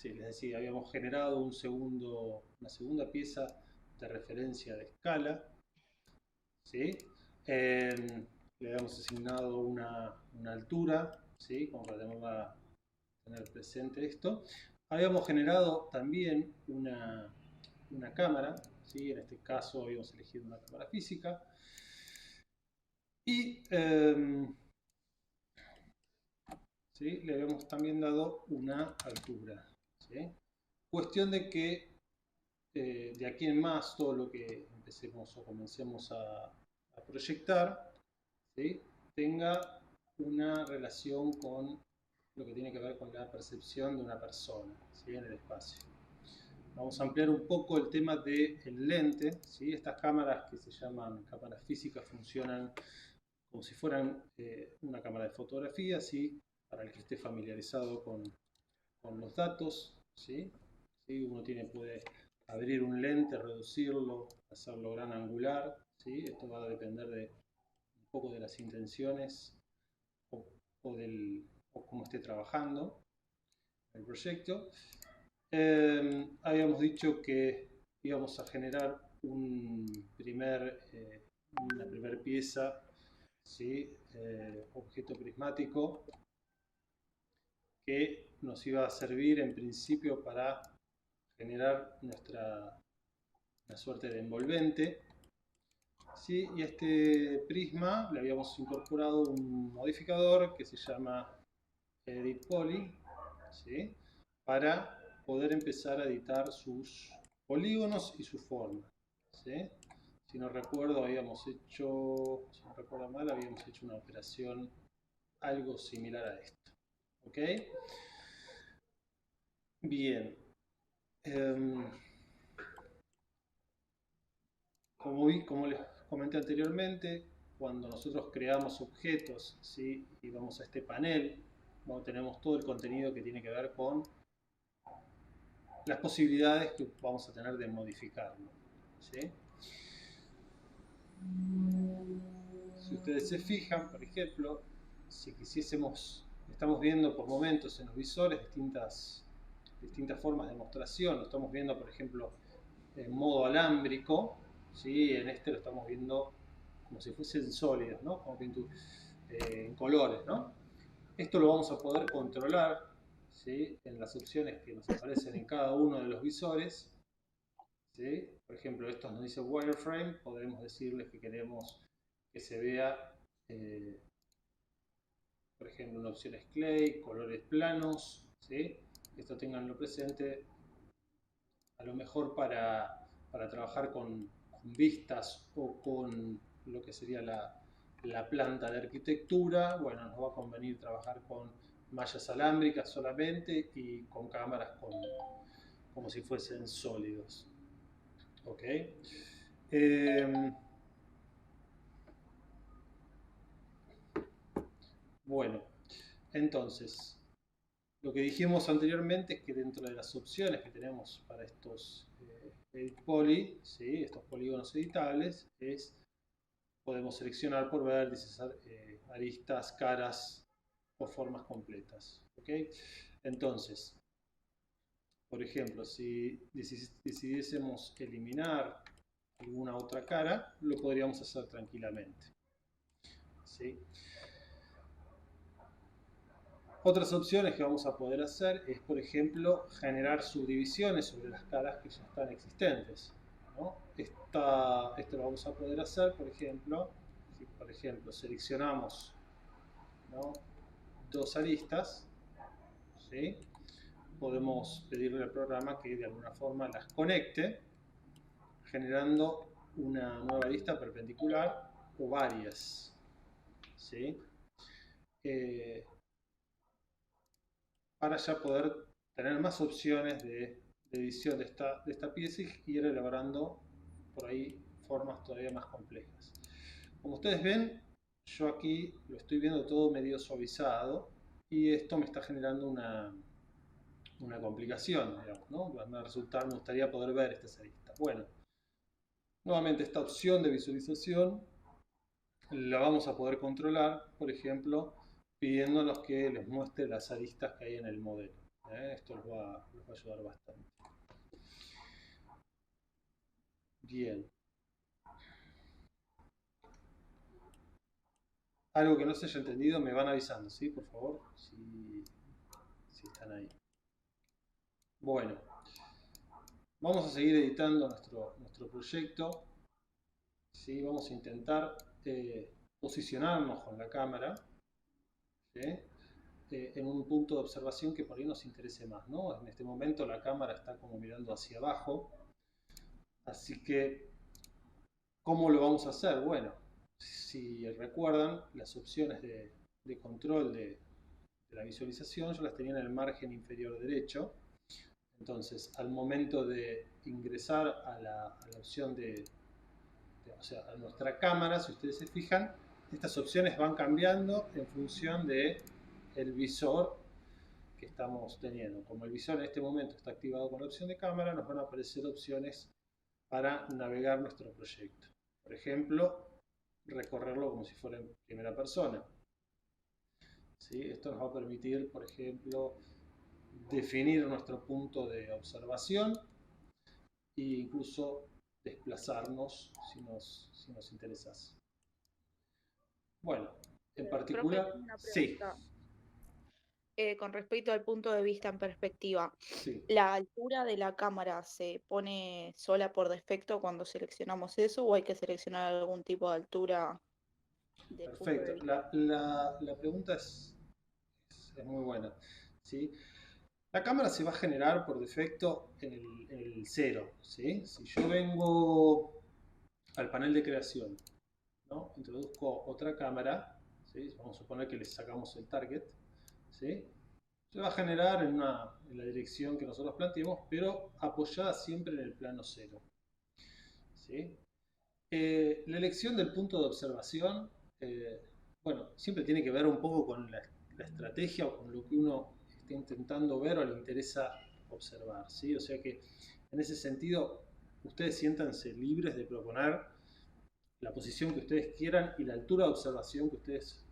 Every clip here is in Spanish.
sí, les decía, habíamos generado una segunda pieza de referencia de escala, ¿sí? Le habíamos asignado una altura, ¿sí? Como para tener presente esto. Habíamos generado también una cámara, ¿sí? En este caso habíamos elegido una cámara física. Y ¿sí? Le habíamos también dado una altura, ¿sí? Cuestión de que de aquí en más todo lo que empecemos o comencemos a proyectar, ¿sí? Tenga una relación con lo que tiene que ver con la percepción de una persona, ¿sí? En el espacio. Vamos a ampliar un poco el tema del lente, ¿sí? Estas cámaras que se llaman cámaras físicas funcionan como si fueran una cámara de fotografía, ¿sí? Para el que esté familiarizado con los datos, ¿sí? ¿Sí? Uno puede abrir un lente, reducirlo, hacerlo gran angular, ¿sí? Esto va a depender un poco de las intenciones o, o cómo esté trabajando el proyecto. Habíamos dicho que íbamos a generar una primera pieza, ¿sí? Objeto prismático, que nos iba a servir en principio para generar una suerte de envolvente, ¿sí? Y a este prisma le habíamos incorporado un modificador que se llama Edit Poly, ¿sí? Para poder empezar a editar sus polígonos y su forma, ¿sí? Si no recuerdo mal, habíamos hecho una operación algo similar a esto, ¿ok? Bien. Como les comenté anteriormente, cuando nosotros creamos objetos, ¿sí? Y vamos a este panel, tenemos todo el contenido que tiene que ver con las posibilidades que vamos a tener de modificarlo, ¿sí? Si ustedes se fijan, por ejemplo, si quisiésemos, estamos viendo por momentos en los visores distintas formas de mostración. Lo estamos viendo, por ejemplo, en modo alámbrico, ¿sí? En este lo estamos viendo como si fuesen sólidos, ¿no? Como en colores, ¿no? Esto lo vamos a poder controlar, ¿sí? En las opciones que nos aparecen en cada uno de los visores, ¿sí? Por ejemplo, esto nos dice wireframe, podremos decirles que queremos que se vea, por ejemplo, en opciones clay, colores planos, ¿sí? Esto tenganlo presente, a lo mejor para trabajar con vistas o con lo que sería la planta de arquitectura. Bueno, nos va a convenir trabajar con mallas alámbricas solamente y con cámaras como si fuesen sólidos. ¿Ok? Bueno, entonces, lo que dijimos anteriormente es que dentro de las opciones que tenemos para estos edit poly, ¿sí? Estos polígonos editables, podemos seleccionar por vértices, aristas, caras o formas completas. ¿Okay? Entonces, por ejemplo, si decidiésemos eliminar alguna otra cara, lo podríamos hacer tranquilamente, ¿sí? Otras opciones que vamos a poder hacer es, por ejemplo, generar subdivisiones sobre las caras que ya están existentes, ¿no? Esto lo vamos a poder hacer, por ejemplo, si por ejemplo seleccionamos, ¿no? Dos aristas, ¿sí? Podemos pedirle al programa que de alguna forma las conecte, generando una nueva arista perpendicular o varias, ¿sí? Para ya poder tener más opciones de edición de esta pieza y ir elaborando por ahí formas todavía más complejas. Como ustedes ven, yo aquí lo estoy viendo todo medio suavizado y esto me está generando una complicación, digamos, ¿no? Me gustaría poder ver estas aristas. Bueno, nuevamente esta opción de visualización la vamos a poder controlar, por ejemplo, pidiéndonos que les muestre las aristas que hay en el modelo. Esto los va a ayudar bastante. Bien. Algo que no se haya entendido me van avisando, ¿sí? Por favor, si están ahí. Bueno, vamos a seguir editando nuestro proyecto. ¿Sí? Vamos a intentar posicionarnos con la cámara, ¿sí? En un punto de observación que por ahí nos interese más, ¿no? En este momento la cámara está como mirando hacia abajo, así que ¿cómo lo vamos a hacer? Bueno, si recuerdan, las opciones de control de la visualización yo las tenía en el margen inferior derecho. Entonces, al momento de ingresar a la opción o sea, a nuestra cámara, si ustedes se fijan, estas opciones van cambiando en función de el visor que estamos teniendo. Como el visor en este momento está activado con la opción de cámara, nos van a aparecer opciones para navegar nuestro proyecto. Por ejemplo, recorrerlo como si fuera en primera persona. ¿Sí? Esto nos va a permitir, por ejemplo, definir nuestro punto de observación e incluso desplazarnos si nos interesase. Bueno, en Profe, particular, tengo una sí, pregunta. Con respecto al punto de vista en perspectiva, sí, ¿la altura de la cámara se pone sola por defecto cuando seleccionamos eso o hay que seleccionar algún tipo de altura del punto de perfecto. vista? La pregunta es muy buena. ¿Sí? La cámara se va a generar por defecto en el 0. ¿Sí? Si yo vengo al panel de creación, ¿no? Introduzco otra cámara, ¿sí? Vamos a suponer que le sacamos el target, ¿sí? Se va a generar en la dirección que nosotros planteemos, pero apoyada siempre en el plano 0. ¿Sí? La elección del punto de observación, eh, bueno, siempre tiene que ver un poco con la estrategia o con lo que uno está intentando ver o le interesa observar, ¿sí? O sea que en ese sentido, ustedes siéntanse libres de proponer la posición que ustedes quieran y la altura de observación que ustedes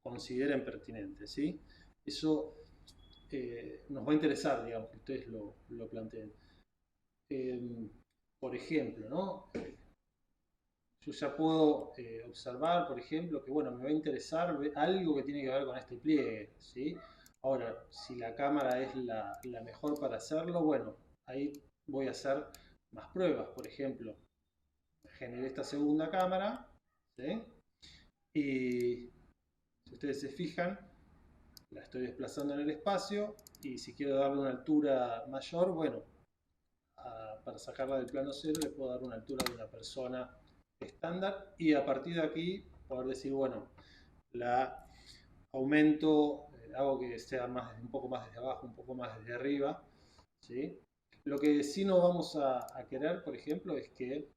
consideren pertinente, ¿sí? Eso nos va a interesar, digamos, que ustedes lo planteen. Eh, por ejemplo, ¿no? Yo ya puedo observar, por ejemplo, que bueno, me va a interesar algo que tiene que ver con este pliegue, ¿sí? Ahora, si la cámara es la mejor para hacerlo, bueno, ahí voy a hacer más pruebas, por ejemplo, generé esta segunda cámara, ¿sí? Y si ustedes se fijan, la estoy desplazando en el espacio y si quiero darle una altura mayor, bueno, para sacarla del plano cero le puedo dar una altura de una persona estándar y a partir de aquí poder decir, bueno, la aumento, hago que sea más, un poco más desde abajo, un poco más desde arriba, ¿sí? Lo que sí no vamos a querer, por ejemplo, es que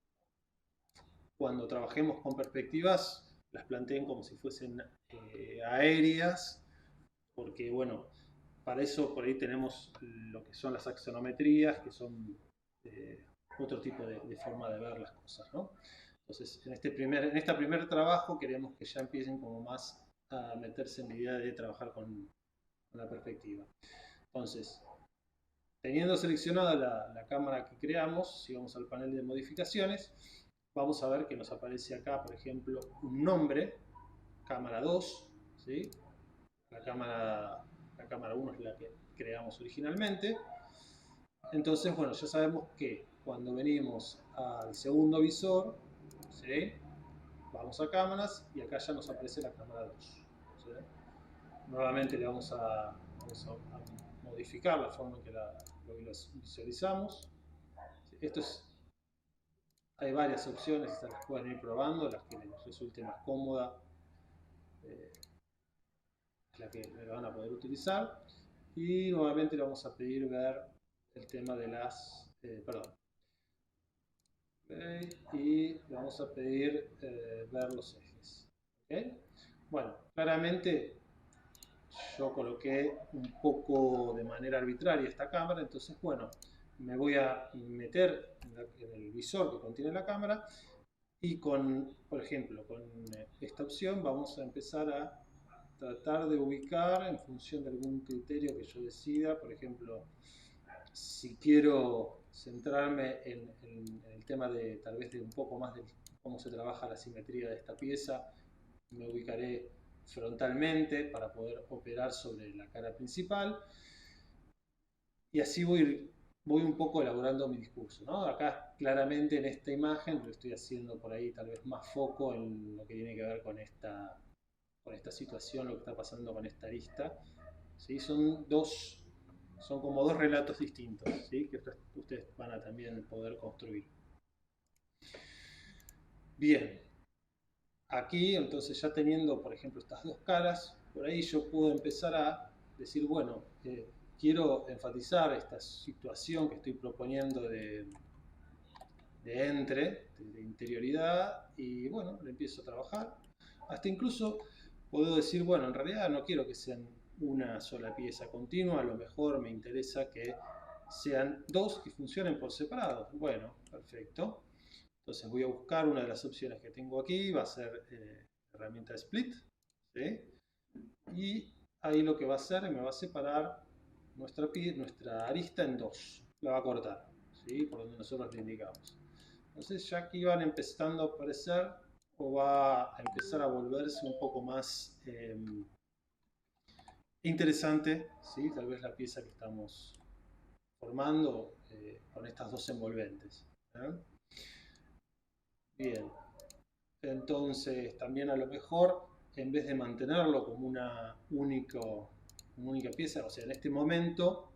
cuando trabajemos con perspectivas las planteen como si fuesen aéreas, porque bueno, para eso por ahí tenemos lo que son las axonometrías, que son eh, otro tipo de forma de ver las cosas, ¿no? Entonces, en este primer trabajo queremos que ya empiecen como más a meterse en la idea de trabajar con la perspectiva. Entonces, teniendo seleccionada la cámara que creamos, si vamos al panel de modificaciones, vamos a ver que nos aparece acá, por ejemplo, un nombre, cámara 2, ¿sí? La cámara 1 es la que creamos originalmente. Entonces, bueno, ya sabemos que cuando venimos al segundo visor, ¿sí? Vamos a cámaras y acá ya nos aparece la cámara 2. ¿Sí? Nuevamente le vamos a modificar la forma en que lo visualizamos. Esto es, hay varias opciones, estas las pueden ir probando, las que les resulte más cómoda, la que le van a poder utilizar. Y nuevamente le vamos a pedir ver el tema de perdón. Okay, y le vamos a pedir ver los ejes. ¿Okay? Bueno, claramente yo coloqué un poco de manera arbitraria esta cámara, entonces bueno, me voy a meter en el visor que contiene la cámara y con, por ejemplo, con esta opción vamos a empezar a tratar de ubicar en función de algún criterio que yo decida. Por ejemplo, si quiero centrarme en el tema de tal vez de un poco más de cómo se trabaja la simetría de esta pieza, me ubicaré frontalmente para poder operar sobre la cara principal y así voy un poco elaborando mi discurso, ¿no? Acá claramente en esta imagen lo estoy haciendo por ahí tal vez más foco en lo que tiene que ver con esta situación, lo que está pasando con esta arista. ¿Sí? Son como dos relatos distintos, ¿sí? Que ustedes van a también poder construir. Bien, aquí entonces ya teniendo por ejemplo estas dos caras, por ahí yo puedo empezar a decir, bueno, quiero enfatizar esta situación que estoy proponiendo de interioridad, y bueno, le empiezo a trabajar. Hasta incluso puedo decir, bueno, en realidad no quiero que sean una sola pieza continua, a lo mejor me interesa que sean dos y funcionen por separado. Bueno, perfecto. Entonces voy a buscar una de las opciones que tengo aquí, va a ser la herramienta split, ¿sí? Y ahí lo que va a hacer, me va a separar nuestra arista en dos, la va a cortar, ¿sí? Por donde nosotros le indicamos. Entonces ya aquí van empezando a aparecer o va a empezar a volverse un poco más interesante, ¿sí? Tal vez la pieza que estamos formando con estas dos envolventes. Bien, entonces también a lo mejor en vez de mantenerlo como una única pieza, o sea, en este momento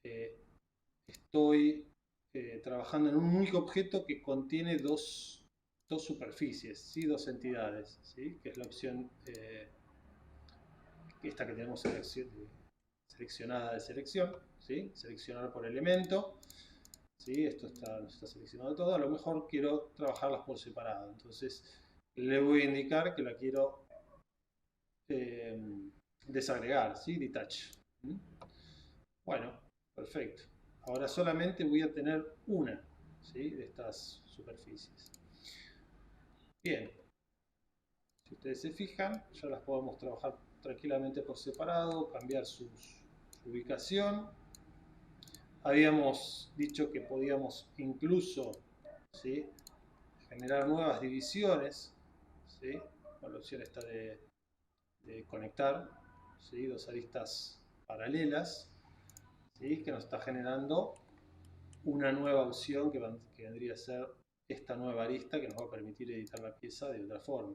eh, estoy trabajando en un único objeto que contiene dos superficies, ¿sí? Dos entidades, ¿sí? Que es la opción esta que tenemos seleccionada de selección, ¿sí? Seleccionar por elemento, ¿sí? Esto está seleccionado todo. A lo mejor quiero trabajarlas por separado, entonces le voy a indicar que la quiero desagregar, ¿sí? Detach. Bueno, perfecto. Ahora solamente voy a tener una, ¿sí? De estas superficies. Bien, si ustedes se fijan, ya las podemos trabajar tranquilamente por separado, cambiar su ubicación. Habíamos dicho que podíamos incluso, ¿sí? Generar nuevas divisiones, ¿sí? Con la opción esta de conectar, ¿sí? Dos aristas paralelas, ¿sí? Que nos está generando una nueva opción que vendría a ser esta nueva arista que nos va a permitir editar la pieza de otra forma.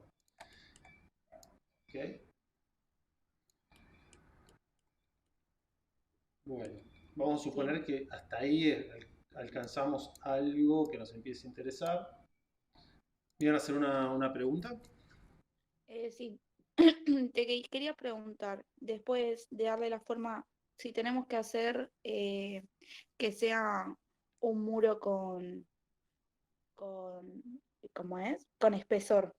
¿Okay? Bueno, vamos a suponer que hasta ahí alcanzamos algo que nos empiece a interesar. ¿Me iban a hacer una pregunta? Sí, quería preguntar, después de darle la forma, si tenemos que hacer que sea un muro con, ¿cómo es? Con espesor.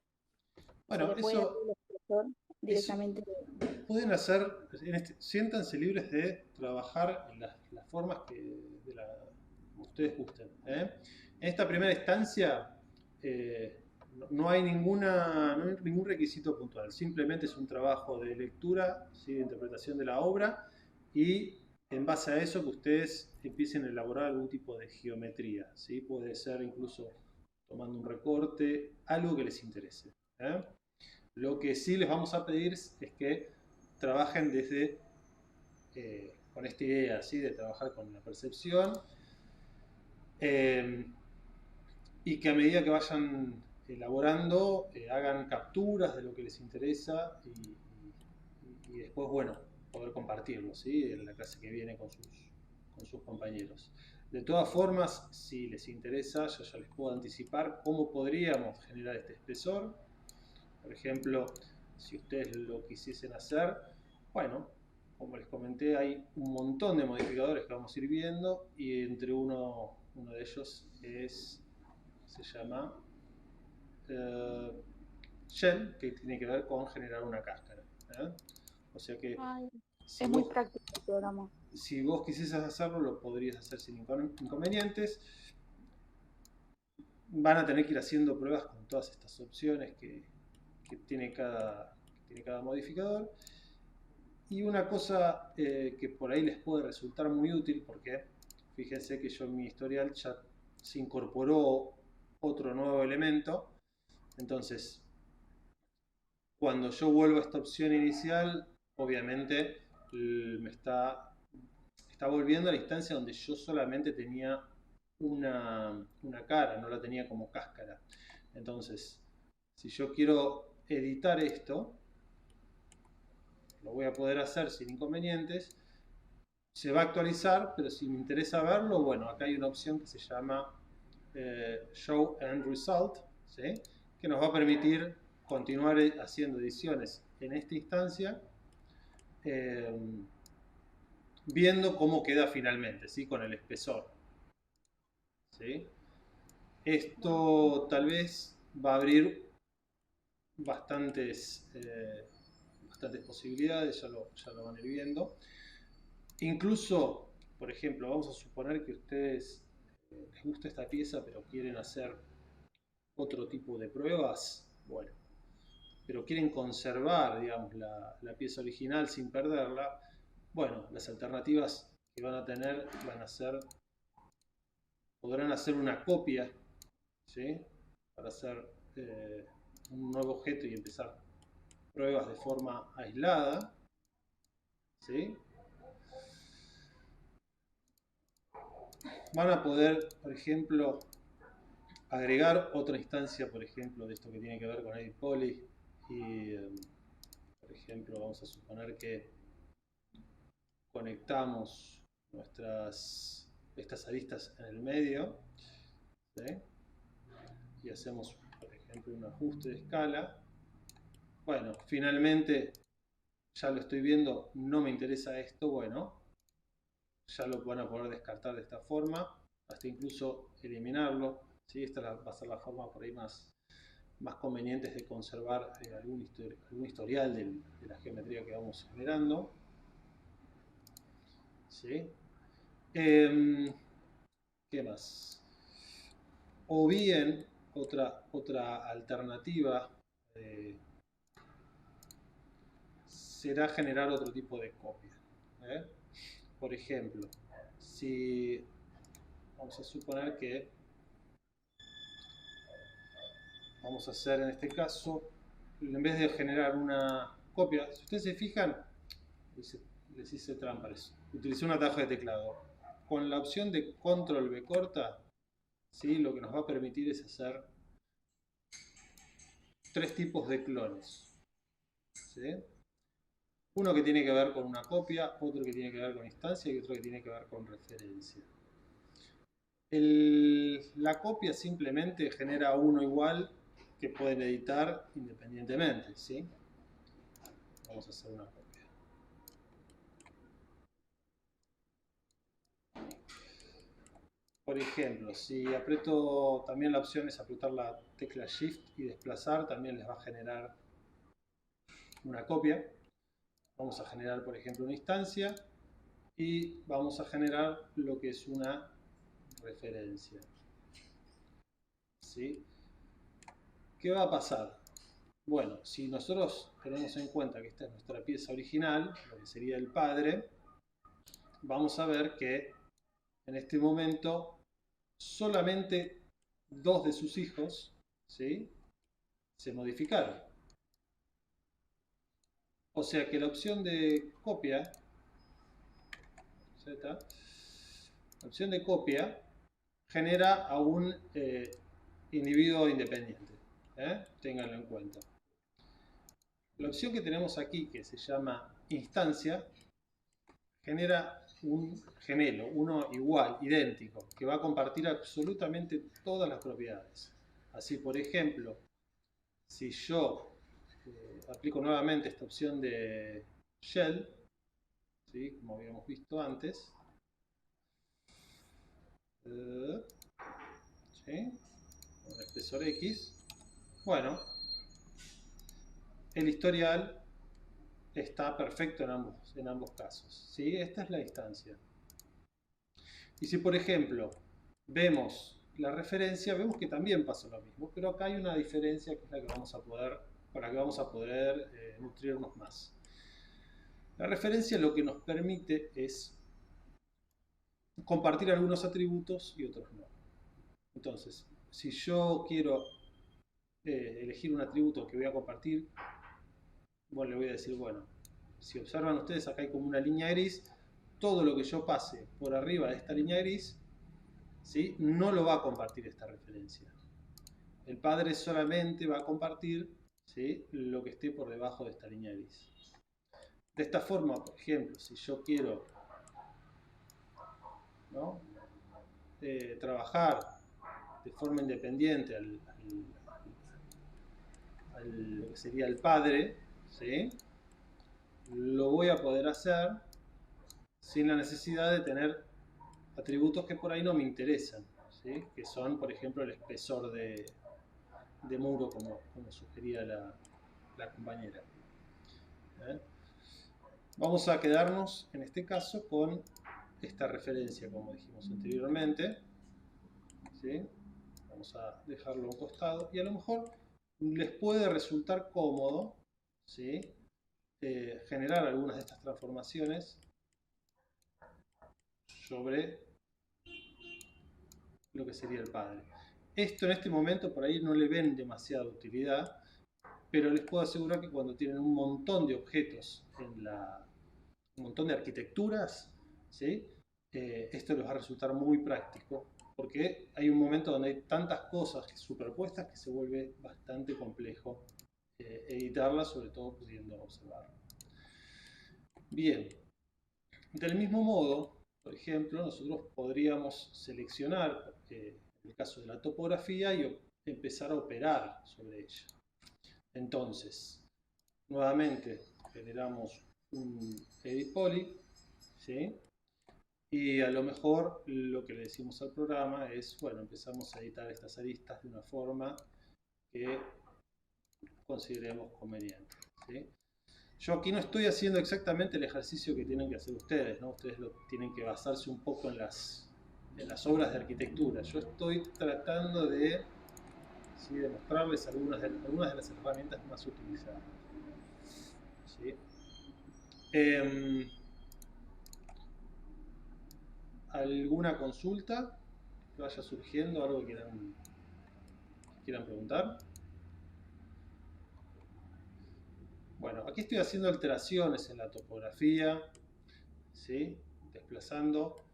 Se Bueno, le puede dar el espesor eso directamente. pueden hacer, siéntanse libres de trabajar en las formas que ustedes gusten. En esta primera instancia no hay ningún requisito puntual, simplemente es un trabajo de lectura, ¿sí? De interpretación de la obra, y en base a eso que ustedes empiecen a elaborar algún tipo de geometría, ¿sí? Puede ser incluso tomando un recorte, algo que les interese. Lo que sí les vamos a pedir es que trabajen con esta idea, ¿sí? De trabajar con la percepción, eh, y que a medida que vayan elaborando hagan capturas de lo que les interesa y después, bueno, poder compartirlo, ¿sí? En la clase que viene con sus compañeros. De todas formas, si les interesa, yo ya les puedo anticipar cómo podríamos generar este espesor. Por ejemplo, si ustedes lo quisiesen hacer, bueno, como les comenté, hay un montón de modificadores que vamos a ir viendo, y entre uno de ellos se llama Shell, que tiene que ver con generar una cáscara. O sea que Ay, si es muy vos, práctico el programa. si vos quisieses hacerlo, lo podrías hacer sin inconvenientes. Van a tener que ir haciendo pruebas con todas estas opciones que tiene tiene cada modificador. Y una cosa que por ahí les puede resultar muy útil, porque fíjense que yo en mi historial ya se incorporó otro nuevo elemento. Entonces, cuando yo vuelvo a esta opción inicial, obviamente me está volviendo a la instancia donde yo solamente tenía una cara, no la tenía como cáscara. Entonces, si yo quiero editar esto, lo voy a poder hacer sin inconvenientes. Se va a actualizar, pero si me interesa verlo, bueno, acá hay una opción que se llama Show End Result, ¿sí? Que nos va a permitir continuar haciendo ediciones en esta instancia, viendo cómo queda finalmente, ¿sí? Con el espesor, ¿sí? Esto tal vez va a abrir bastantes posibilidades, ya lo van a ir viendo. Incluso, por ejemplo, vamos a suponer que a ustedes les gusta esta pieza, pero quieren hacer otro tipo de pruebas, bueno, pero quieren conservar, digamos, la pieza original sin perderla. Bueno, las alternativas que van a tener van a ser, podrán hacer una copia, ¿sí? Para hacer un nuevo objeto y empezar pruebas de forma aislada, ¿sí? Van a poder, por ejemplo, agregar otra instancia, por ejemplo, de esto que tiene que ver con Edit Poly. Y, por ejemplo, vamos a suponer que conectamos estas aristas en el medio, ¿sí? Y hacemos, por ejemplo, un ajuste de escala. Bueno, finalmente ya lo estoy viendo, no me interesa esto, bueno, ya lo van a poder descartar de esta forma, hasta incluso eliminarlo, ¿sí? Esta va a ser la forma por ahí más conveniente de conservar algún historial de la geometría que vamos generando, ¿sí? ¿Qué más? O bien, otra alternativa será generar otro tipo de copia. Por ejemplo, si vamos a suponer que vamos a hacer en este caso, en vez de generar una copia, si ustedes se fijan, les hice trampa, utilicé un atajo de teclado. Con la opción de control B corta, ¿sí? Lo que nos va a permitir es hacer 3 tipos de clones, ¿sí? Uno que tiene que ver con una copia, otro que tiene que ver con instancia y otro que tiene que ver con referencia. La copia simplemente genera uno igual que pueden editar independientemente, ¿sí? Vamos a hacer una copia. Por ejemplo, si aprieto, también la opción es apretar la tecla Shift y desplazar, también les va a generar una copia. Vamos a generar, por ejemplo, una instancia y vamos a generar lo que es una referencia, ¿sí? ¿Qué va a pasar? Bueno, si nosotros tenemos en cuenta que esta es nuestra pieza original, lo que sería el padre, vamos a ver que en este momento solamente 2 de sus hijos, ¿sí?, se modificaron. O sea que la opción de copia, Z, la opción de copia genera a un individuo independiente. Ténganlo en cuenta. La opción que tenemos aquí, que se llama instancia, genera un gemelo, uno igual, idéntico, que va a compartir absolutamente todas las propiedades. Así, por ejemplo, si yo aplico nuevamente esta opción de shell, ¿sí?, como habíamos visto antes, ¿sí?, con espesor X, bueno, el historial está perfecto en ambos casos, ¿sí? Esta es la instancia. Y si, por ejemplo, vemos la referencia, vemos que también pasa lo mismo, pero acá hay una diferencia que es la que vamos a poder para que vamos a poder nutrirnos más. La referencia lo que nos permite es compartir algunos atributos y otros no. Entonces, si yo quiero elegir un atributo que voy a compartir, bueno, le voy a decir, bueno, si observan ustedes, acá hay como una línea gris, todo lo que yo pase por arriba de esta línea gris, ¿sí?, no lo va a compartir esta referencia. El padre solamente va a compartir, ¿sí?, lo que esté por debajo de esta línea gris. De esta forma, por ejemplo, si yo quiero, ¿no?, trabajar de forma independiente lo que sería el padre, ¿sí?, lo voy a poder hacer sin la necesidad de tener atributos que por ahí no me interesan, ¿sí?, que son, por ejemplo, el espesor de muro, como sugería la compañera. Vamos a quedarnos en este caso con esta referencia, como dijimos anteriormente, ¿sí? Vamos a dejarlo a un costado y a lo mejor les puede resultar cómodo, ¿sí?, generar algunas de estas transformaciones sobre lo que sería el padre. Esto en este momento por ahí no le ven demasiada utilidad, pero les puedo asegurar que cuando tienen un montón de objetos un montón de arquitecturas, ¿sí?, esto les va a resultar muy práctico, porque hay un momento donde hay tantas cosas superpuestas que se vuelve bastante complejo editarlas, sobre todo pudiendo observar. Bien, del mismo modo, por ejemplo, nosotros podríamos seleccionar el caso de la topografía y empezar a operar sobre ella. Entonces, nuevamente generamos un edit poly, ¿sí?, y a lo mejor lo que le decimos al programa es, bueno, empezamos a editar estas aristas de una forma que consideremos conveniente, ¿sí? Yo aquí no estoy haciendo exactamente el ejercicio que tienen que hacer ustedes, ¿no? Ustedes tienen que basarse un poco en las obras de arquitectura. Yo estoy tratando de, ¿sí?, de mostrarles algunas de las herramientas más utilizadas, ¿sí? ¿Alguna consulta que vaya surgiendo? ¿Algo que quieran preguntar? Bueno, aquí estoy haciendo alteraciones en la topografía, ¿sí?, desplazando.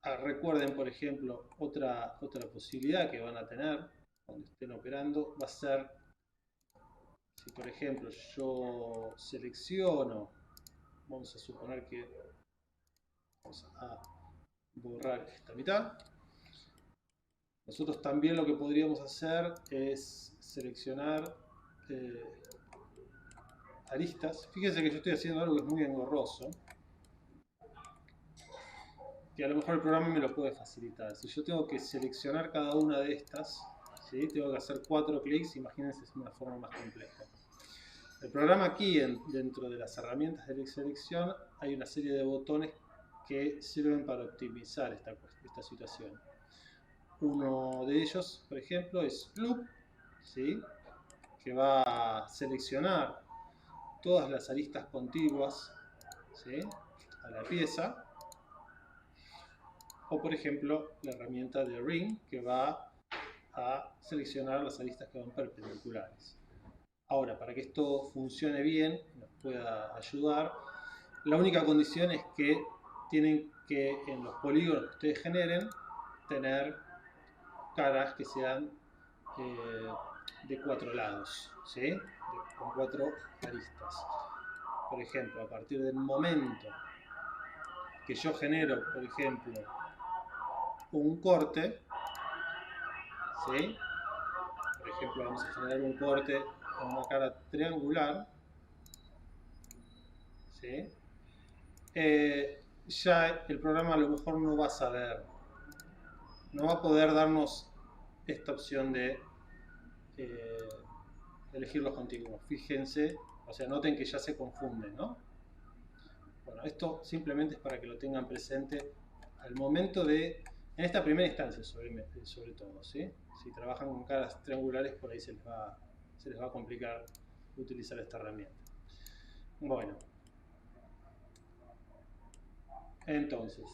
Recuerden, por ejemplo, otra posibilidad que van a tener cuando estén operando va a ser, si por ejemplo yo selecciono, vamos a suponer que vamos a borrar esta mitad. Nosotros también lo que podríamos hacer es seleccionar aristas. Fíjense que yo estoy haciendo algo que es muy engorroso, que a lo mejor el programa me lo puede facilitar. Si yo tengo que seleccionar cada una de estas, ¿sí?, tengo que hacer 4 clics, imagínense, es una forma más compleja. El programa aquí, dentro de las herramientas de selección, hay una serie de botones que sirven para optimizar esta situación. Uno de ellos, por ejemplo, es Loop, ¿sí?, que va a seleccionar todas las aristas contiguas, ¿sí?, a la pieza. O por ejemplo, la herramienta de Ring, que va a seleccionar las aristas que van perpendiculares. Ahora, para que esto funcione bien, nos pueda ayudar, la única condición es que tienen que, en los polígonos que ustedes generen, tener caras que sean de 4 lados, ¿sí?, con 4 aristas. Por ejemplo, a partir del momento que yo genero, por ejemplo, un corte, ¿sí?, por ejemplo, vamos a generar un corte con una cara triangular, ¿sí?, ya el programa a lo mejor no va a saber, no va a poder darnos esta opción de elegir los continuos. Fíjense, o sea, noten que ya se confunden, ¿no? Bueno, esto simplemente es para que lo tengan presente al momento en esta primera instancia, sobre todo, ¿sí? Si trabajan con caras triangulares, por ahí se les va se les va a complicar utilizar esta herramienta. Bueno, entonces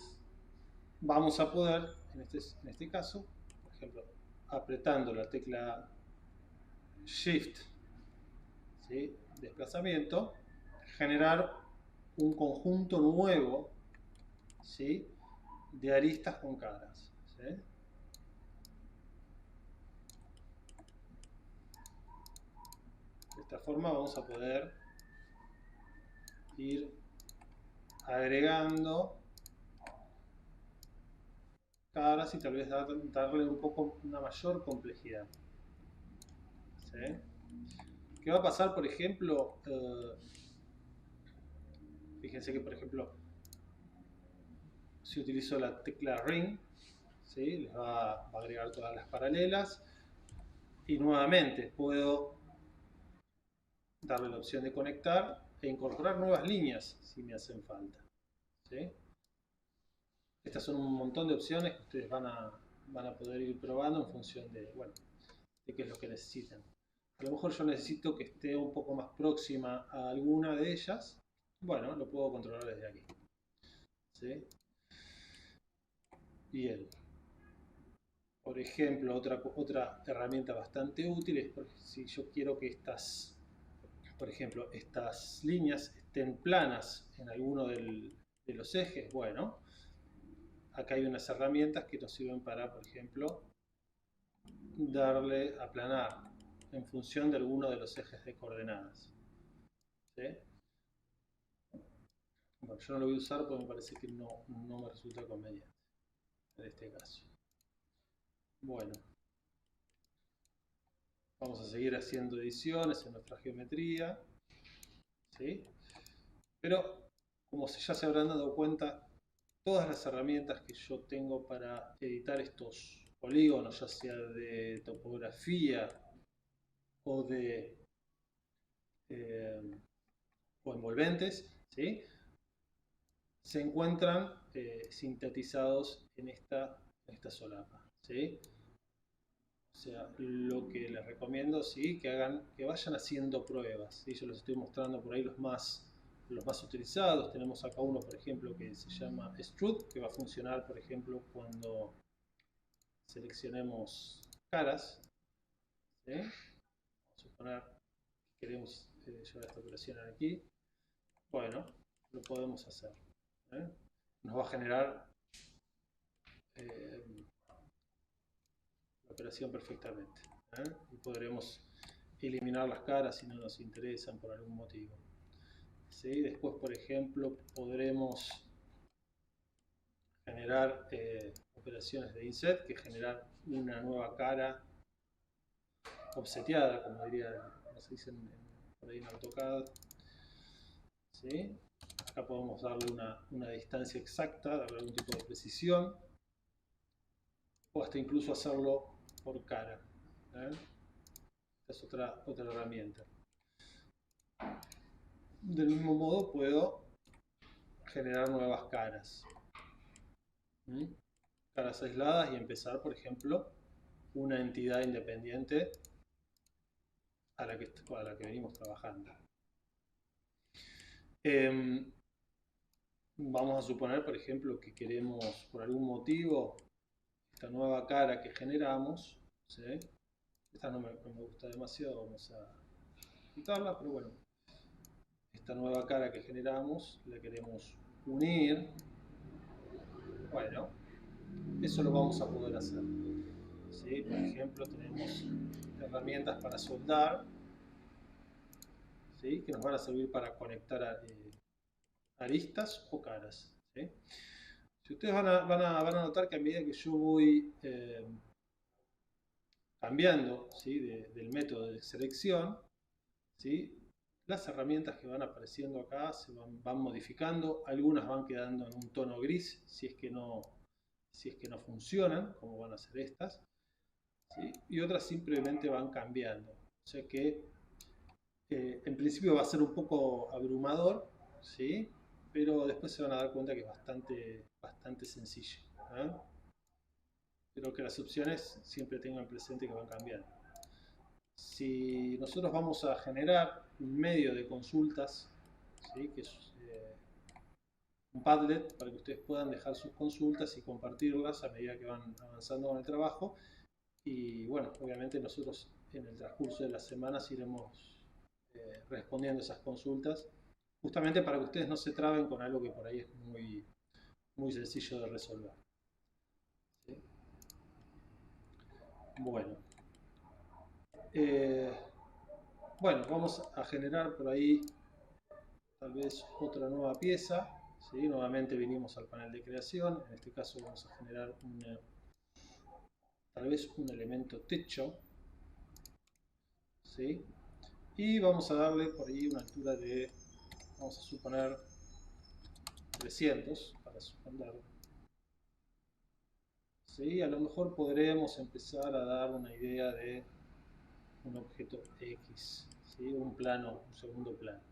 vamos a poder, en este caso, por ejemplo, apretando la tecla Shift, ¿sí?, desplazamiento, generar un conjunto nuevo, ¿sí?, de aristas con caras, ¿sí? De esta forma vamos a poder ir agregando caras y tal vez darle un poco una mayor complejidad, ¿sí? ¿Qué va a pasar, por ejemplo? Fíjense que, por ejemplo, si utilizo la tecla Ring, ¿sí?, les va a agregar todas las paralelas y nuevamente puedo darle la opción de conectar e incorporar nuevas líneas si me hacen falta, ¿sí? Estas son un montón de opciones que ustedes van a poder ir probando en función de, bueno, de qué es lo que necesitan. A lo mejor yo necesito que esté un poco más próxima a alguna de ellas. Bueno, lo puedo controlar desde aquí, ¿sí? Bien. Por ejemplo, otra herramienta bastante útil es si yo quiero que por ejemplo, estas líneas estén planas en alguno de los ejes. Bueno, acá hay unas herramientas que nos sirven para, por ejemplo, darle a aplanar en función de alguno de los ejes de coordenadas, ¿sí? Bueno, yo no lo voy a usar porque me parece que no me resulta conveniente en este caso. Bueno, vamos a seguir haciendo ediciones en nuestra geometría, ¿sí? Pero, como ya se habrán dado cuenta, todas las herramientas que yo tengo para editar estos polígonos, ya sea de topografía o de o envolventes, ¿sí?, se encuentran sintetizados en esta solapa, ¿sí? O sea, lo que les recomiendo, ¿sí?, que vayan haciendo pruebas, ¿sí? Yo les estoy mostrando por ahí los más utilizados. Tenemos acá uno, por ejemplo, que se llama Strut, que va a funcionar, por ejemplo, cuando seleccionemos caras, ¿sí? Vamos a suponer que queremos llevar esta operación aquí. Bueno, lo podemos hacer, ¿eh? Nos va a generar la operación perfectamente, ¿eh? Y podremos eliminar las caras si no nos interesan por algún motivo, ¿sí? Después, por ejemplo, podremos generar operaciones de inset, que es generar una nueva cara offseteada, como se dice por ahí en AutoCAD, ¿sí? Acá podemos darle una distancia exacta, darle algún tipo de precisión, o hasta incluso hacerlo por cara, ¿eh? Esta es otra herramienta. Del mismo modo puedo generar nuevas caras, caras aisladas, y empezar, por ejemplo, una entidad independiente a la que venimos trabajando. Vamos a suponer, por ejemplo, que queremos, por algún motivo, esta nueva cara que generamos, ¿sí? Esta no me gusta demasiado, vamos a quitarla, pero bueno, esta nueva cara que generamos la queremos unir. Bueno, eso lo vamos a poder hacer, ¿sí? Por ejemplo, tenemos herramientas para soldar, ¿sí?, que nos van a servir para conectar aristas o caras, ¿sí? Si ustedes van a notar que a medida que yo voy cambiando, ¿sí?, del método de selección, ¿sí?, las herramientas que van apareciendo acá se van modificando. Algunas van quedando en un tono gris si es que no funcionan, como van a ser estas, ¿sí?, y otras simplemente van cambiando. O sea que en principio va a ser un poco abrumador, ¿sí?, pero después se van a dar cuenta que es bastante sencillo, ¿eh? Pero que las opciones siempre tengan presente que van cambiando, Si nosotros vamos a generar un medio de consultas, ¿sí? Que es un Padlet para que ustedes puedan dejar sus consultas y compartirlas a medida que van avanzando con el trabajo. Y bueno, obviamente nosotros en el transcurso de las semanas iremos respondiendo esas consultas, justamente para que ustedes no se traben con algo que por ahí es muy sencillo de resolver. ¿Sí? Bueno, bueno, vamos a generar por ahí tal vez otra nueva pieza. ¿Sí? Nuevamente vinimos al panel de creación. En este caso vamos a generar tal vez un elemento techo. ¿Sí? Y vamos a darle por ahí una altura de, vamos a suponer, 300 para suponer. ¿Sí? A lo mejor podremos empezar a dar una idea de un objeto X, ¿sí? Un plano, un segundo plano.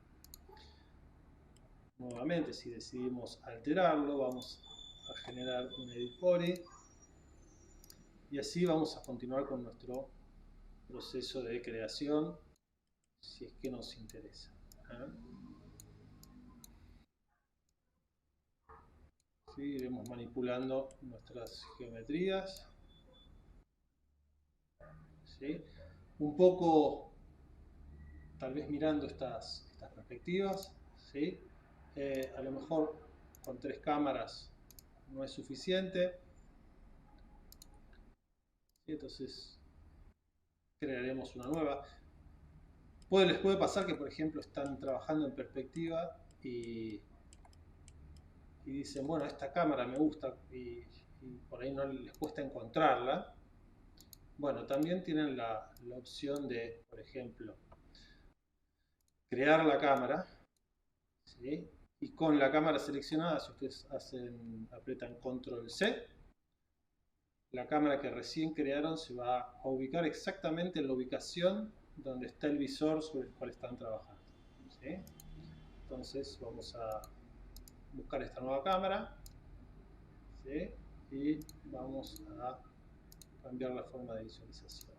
Nuevamente, si decidimos alterarlo, vamos a generar un edit body y así vamos a continuar con nuestro proceso de creación si es que nos interesa. ¿Sí? Iremos manipulando nuestras geometrías. ¿Sí? Un poco, tal vez mirando estas perspectivas, ¿sí? A lo mejor con 3 cámaras no es suficiente. ¿Sí? Entonces crearemos una nueva. Les puede pasar que, por ejemplo, están trabajando en perspectiva y dicen, bueno, esta cámara me gusta y por ahí no les cuesta encontrarla. Bueno, también tienen la opción de, por ejemplo, crear la cámara, ¿sí? Y con la cámara seleccionada, si ustedes apretan Control C, la cámara que recién crearon se va a ubicar exactamente en la ubicación donde está el visor sobre el cual están trabajando. ¿Sí? Entonces vamos a buscar esta nueva cámara, ¿sí? Y vamos a cambiar la forma de visualización.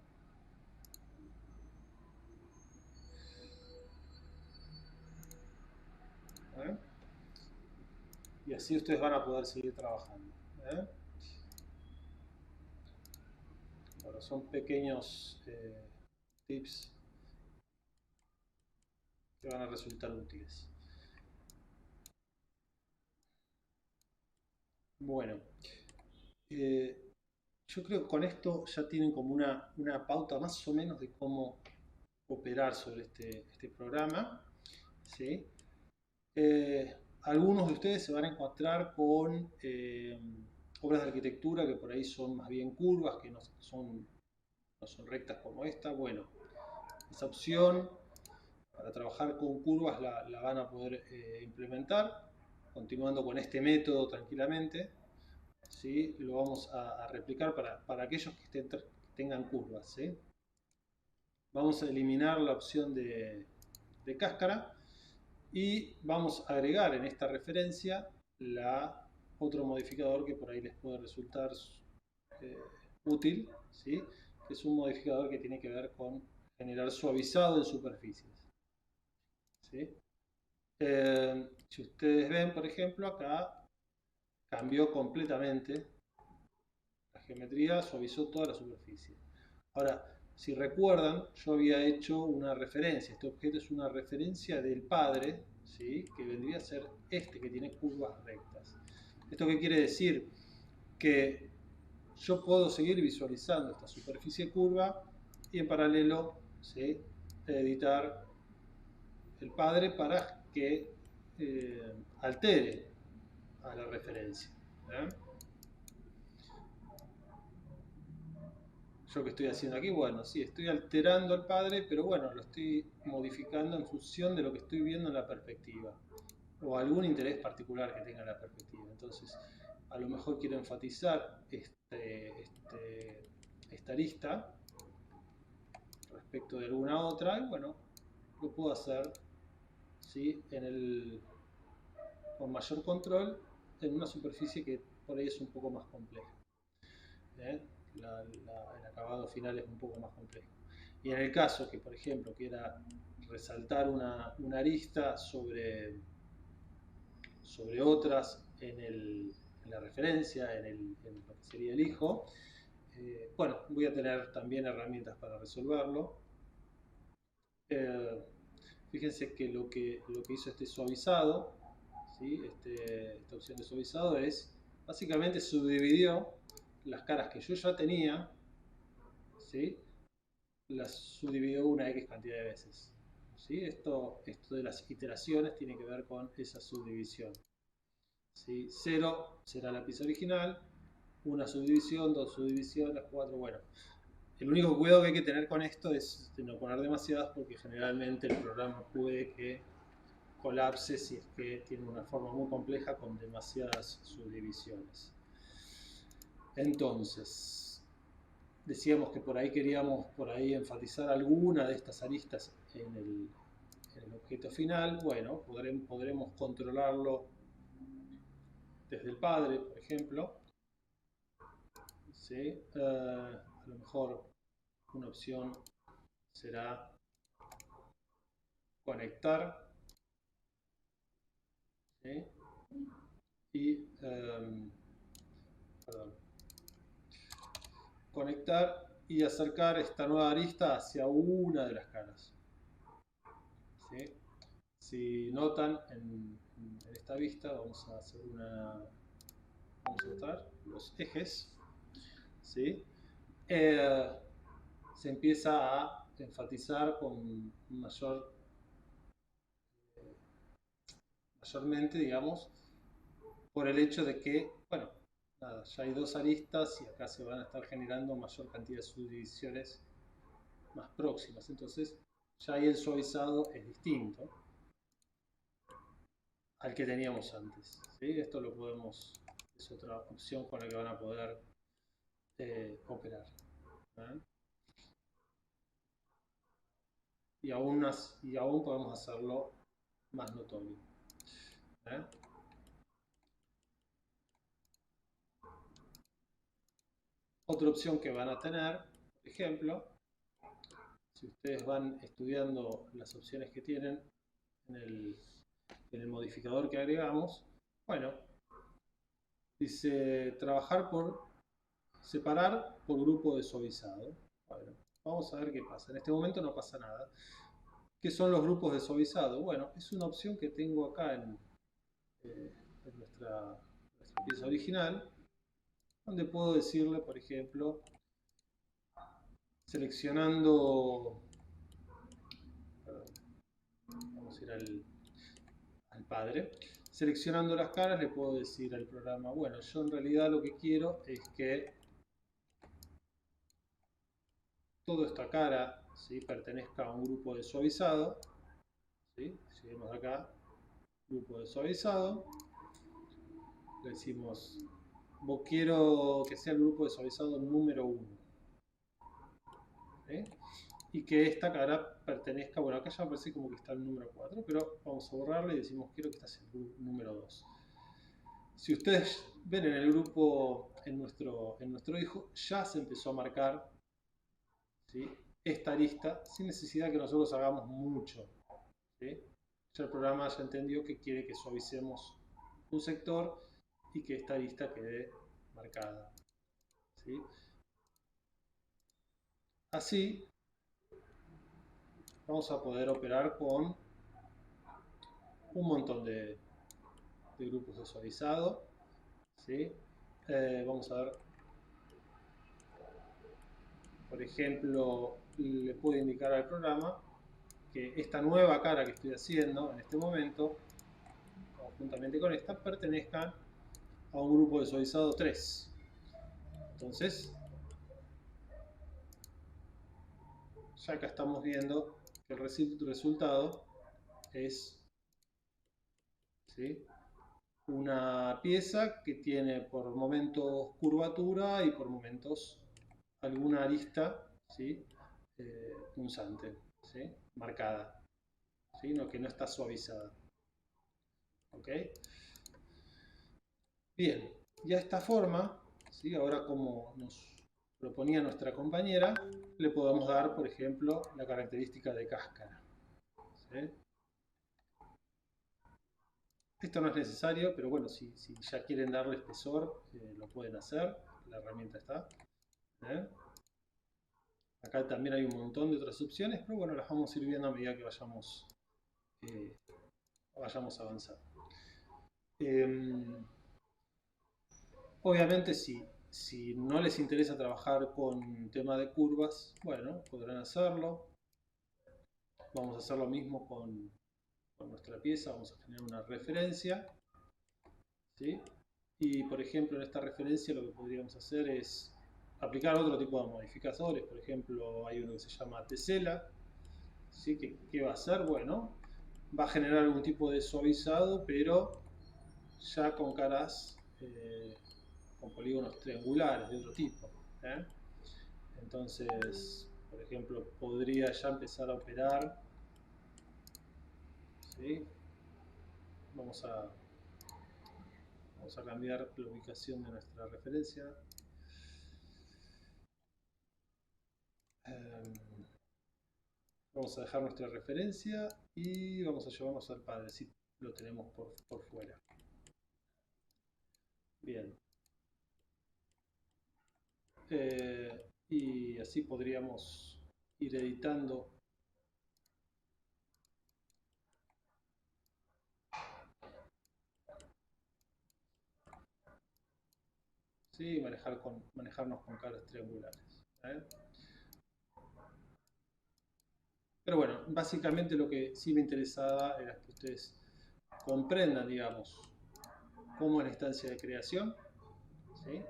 ¿Eh? Y así ustedes van a poder seguir trabajando. Bueno, son pequeños tips que van a resultar útiles. Bueno, yo creo que con esto ya tienen como una pauta más o menos de cómo operar sobre este programa. ¿Sí? Algunos de ustedes se van a encontrar con obras de arquitectura que por ahí son más bien curvas, que no son rectas como esta. Bueno, esa opción para trabajar con curvas la van a poder implementar, continuando con este método tranquilamente. ¿Sí? Lo vamos a replicar para aquellos que tengan curvas. ¿Sí? Vamos a eliminar la opción de cáscara y vamos a agregar en esta referencia otro modificador que por ahí les puede resultar útil, ¿sí? Que es un modificador que tiene que ver con generar suavizado en superficies. ¿Sí? Si ustedes ven, por ejemplo, acá cambió completamente la geometría, suavizó toda la superficie. Ahora, si recuerdan, yo había hecho una referencia. Este objeto es una referencia del padre, ¿sí? Que vendría a ser este que tiene curvas rectas. ¿Esto qué quiere decir? Que yo puedo seguir visualizando esta superficie curva y en paralelo, ¿sí? Editar el padre para que altere a la referencia. ¿Yo qué estoy haciendo aquí? Bueno, sí, estoy alterando al padre, pero bueno, lo estoy modificando en función de lo que estoy viendo en la perspectiva o algún interés particular que tenga la perspectiva. Entonces, a lo mejor quiero enfatizar esta arista respecto de alguna otra y bueno, lo puedo hacer, ¿sí? Con mayor control en una superficie que por ahí es un poco más compleja. El acabado final es un poco más complejo. Y en el caso que, por ejemplo, quiera resaltar una arista sobre otras en la referencia, en lo que sería el hijo, bueno, voy a tener también herramientas para resolverlo. Fíjense que lo que hizo este suavizado, ¿sí? Esta opción de suavizado es, básicamente subdividió las caras que yo ya tenía, ¿sí? Las subdividió una X cantidad de veces. ¿Sí? Esto de las iteraciones tiene que ver con esa subdivisión. ¿Sí? 0 será la pieza original, una subdivisión, dos subdivisiones, 4, bueno. El único cuidado que hay que tener con esto es de no poner demasiadas, porque generalmente el programa puede que colapse si es que tiene una forma muy compleja con demasiadas subdivisiones. Entonces, decíamos que por ahí queríamos enfatizar alguna de estas aristas en el objeto final. Bueno, podremos controlarlo desde el padre, por ejemplo. ¿Sí? A lo mejor una opción será conectar, ¿sí? Y conectar y acercar esta nueva arista hacia una de las caras. ¿Sí? Si notan en esta vista, vamos a mostrar los ejes, ¿sí? Se empieza a enfatizar con mayormente, digamos, por el hecho de que, bueno, nada, ya hay dos aristas y acá se van a estar generando mayor cantidad de subdivisiones más próximas. Entonces, ya ahí el suavizado es distinto al que teníamos antes. ¿Sí? Esto es otra opción con la que van a poder operar. ¿Eh? Y aún podemos hacerlo más notorio. ¿Eh? Otra opción que van a tener, por ejemplo, si ustedes van estudiando las opciones que tienen en el modificador que agregamos, bueno, dice separar por grupo de suavizado. Bueno, vamos a ver qué pasa. En este momento no pasa nada. ¿Qué son los grupos de suavizado? Bueno, es una opción que tengo acá en nuestra pieza original, donde puedo decirle, por ejemplo, seleccionando, vamos a ir al padre, seleccionando las caras le puedo decir al programa, bueno, yo en realidad lo que quiero es que toda esta cara, ¿sí?, pertenezca a un grupo de suavizado, ¿sí? Si vemos acá, grupo de suavizado, le decimos, quiero que sea el grupo de suavizado número 1. ¿Sí? Y que esta cara pertenezca, bueno, acá ya aparece como que está el número 4, pero vamos a borrarle y decimos quiero que este sea el número 2. Si ustedes ven en el grupo, en nuestro hijo, ya se empezó a marcar, ¿sí?, esta lista sin necesidad que nosotros hagamos mucho. ¿Sí? Ya el programa ya entendió que quiere que suavicemos un sector y que esta lista quede marcada. ¿Sí? Así vamos a poder operar con un montón de grupos de suavizado. ¿Sí? Vamos a ver, por ejemplo, le puedo indicar al programa que esta nueva cara que estoy haciendo en este momento, conjuntamente con esta, pertenezcan a un grupo de suavizado 3. Entonces, ya acá estamos viendo que el resultado es, ¿sí?, una pieza que tiene por momentos curvatura y por momentos alguna arista, ¿sí?, punzante, ¿sí?, marcada, ¿sí?, que no está suavizada. ¿Ok? Bien, y de esta forma, ¿sí?, ahora como nos proponía nuestra compañera, le podemos dar, por ejemplo, la característica de cáscara. ¿Sí? Esto no es necesario, pero bueno, si ya quieren darle espesor, lo pueden hacer. La herramienta está. ¿Eh? Acá también hay un montón de otras opciones, pero bueno, las vamos a ir viendo a medida que vayamos avanzando. Obviamente, si no les interesa trabajar con tema de curvas, bueno, podrán hacerlo. Vamos a hacer lo mismo con nuestra pieza, vamos a generar una referencia. ¿Sí? Y por ejemplo, en esta referencia lo que podríamos hacer es aplicar otro tipo de modificadores. Por ejemplo, hay uno que se llama Tesela. ¿Sí? ¿Qué va a hacer? Bueno, va a generar algún tipo de suavizado, pero ya con caras, con polígonos triangulares de otro tipo. ¿Eh? Entonces, por ejemplo, podría ya empezar a operar. ¿Sí? Vamos a cambiar la ubicación de nuestra referencia. Vamos a dejar nuestra referencia y vamos a llevarnos al padre, si lo tenemos por fuera. Bien. Y así podríamos ir editando. ¿Sí? Manejarnos con caras triangulares. ¿Eh? Pero bueno, básicamente lo que sí me interesaba era que ustedes comprendan, digamos, cómo es la instancia de creación. ¿Sí?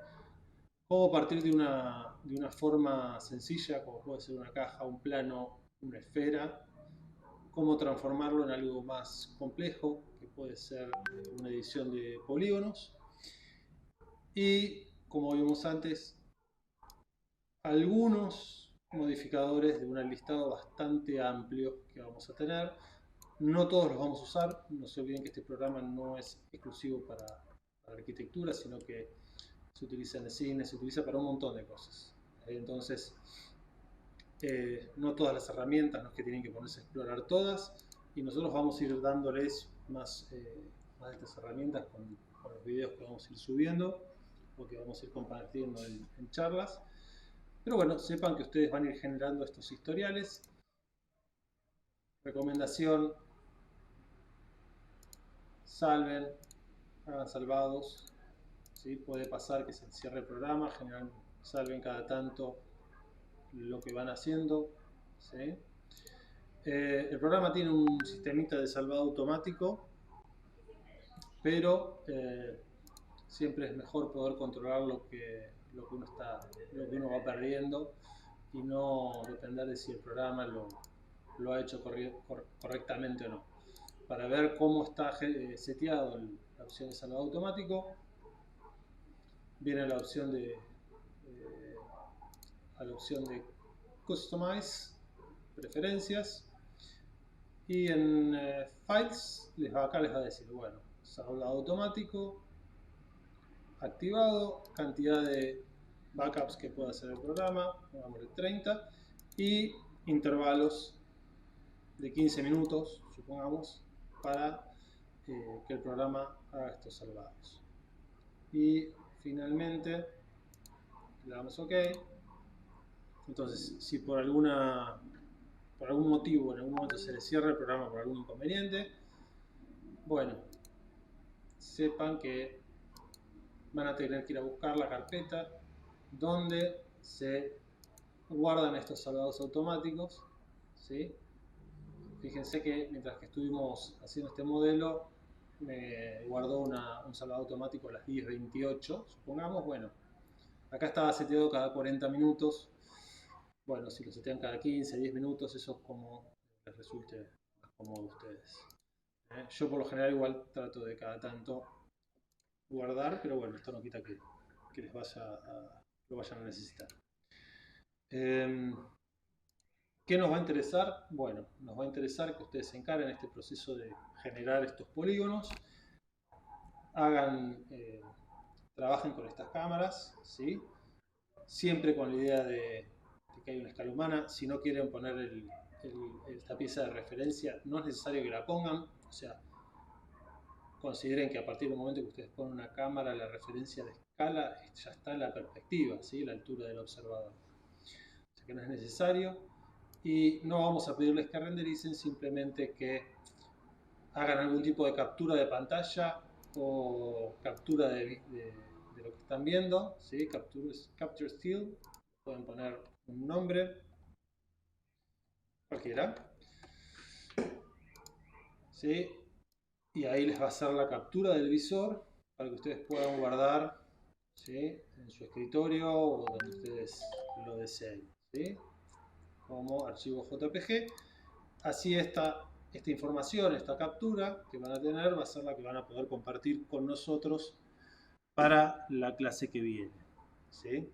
Cómo partir de una forma sencilla, como puede ser una caja, un plano, una esfera, cómo transformarlo en algo más complejo, que puede ser una edición de polígonos. Y, como vimos antes, algunos modificadores de un listado bastante amplio que vamos a tener. No todos los vamos a usar, no se olviden que este programa no es exclusivo para arquitectura, sino que se utiliza en el cine, se utiliza para un montón de cosas. Entonces, no todas las herramientas, no es que tienen que ponerse a explorar todas, y nosotros vamos a ir dándoles más de estas herramientas con los videos que vamos a ir subiendo o que vamos a ir compartiendo en charlas. Pero bueno, sepan que ustedes van a ir generando estos historiales. Recomendación: salven, hagan salvados. ¿Sí? Puede pasar que se cierre el programa, salven cada tanto lo que van haciendo. ¿Sí? El programa tiene un sistemita de salvado automático, pero siempre es mejor poder controlar lo que uno va perdiendo y no depender de si el programa lo ha hecho correctamente o no. Para ver cómo está seteado la opción de salvado automático, viene a la opción de Customize, preferencias, y en Files acá les va a decir, bueno, salvado automático activado, cantidad de backups que puede hacer el programa, pongámosle 30, y intervalos de 15 minutos, supongamos, para que el programa haga estos salvados. Y finalmente le damos OK. Entonces, si por algún motivo en algún momento se le cierra el programa por algún inconveniente, bueno, sepan que van a tener que ir a buscar la carpeta donde se guardan estos salvados automáticos. ¿Sí? Fíjense que mientras que estuvimos haciendo este modelo, me guardó un salvado automático a las 10:28, supongamos. Bueno, acá estaba seteado cada 40 minutos. Bueno, si lo setean cada 15, 10 minutos, eso es como les resulte más cómodo a ustedes. Yo por lo general igual trato de cada tanto guardar, pero bueno, esto no quita que lo vayan a necesitar. ¿Qué nos va a interesar? Bueno, nos va a interesar que ustedes se encarguen en este proceso de generar estos polígonos, trabajen con estas cámaras, ¿sí? siempre con la idea de que hay una escala humana. Si no quieren poner esta pieza de referencia, no es necesario que la pongan. O sea, consideren que a partir del momento que ustedes ponen una cámara, la referencia de escala ya está en la perspectiva, ¿sí? La altura del observador. O sea que no es necesario. Y no vamos a pedirles que rendericen, simplemente que hagan algún tipo de captura de pantalla o captura de lo que están viendo, ¿sí? Capture Still, pueden poner un nombre, cualquiera, ¿sí? Y ahí les va a hacer la captura del visor para que ustedes puedan guardar, ¿sí? En su escritorio o donde ustedes lo deseen, ¿sí? Como archivo JPG. Así esta información, esta captura que van a tener va a ser la que van a poder compartir con nosotros para la clase que viene, ¿sí?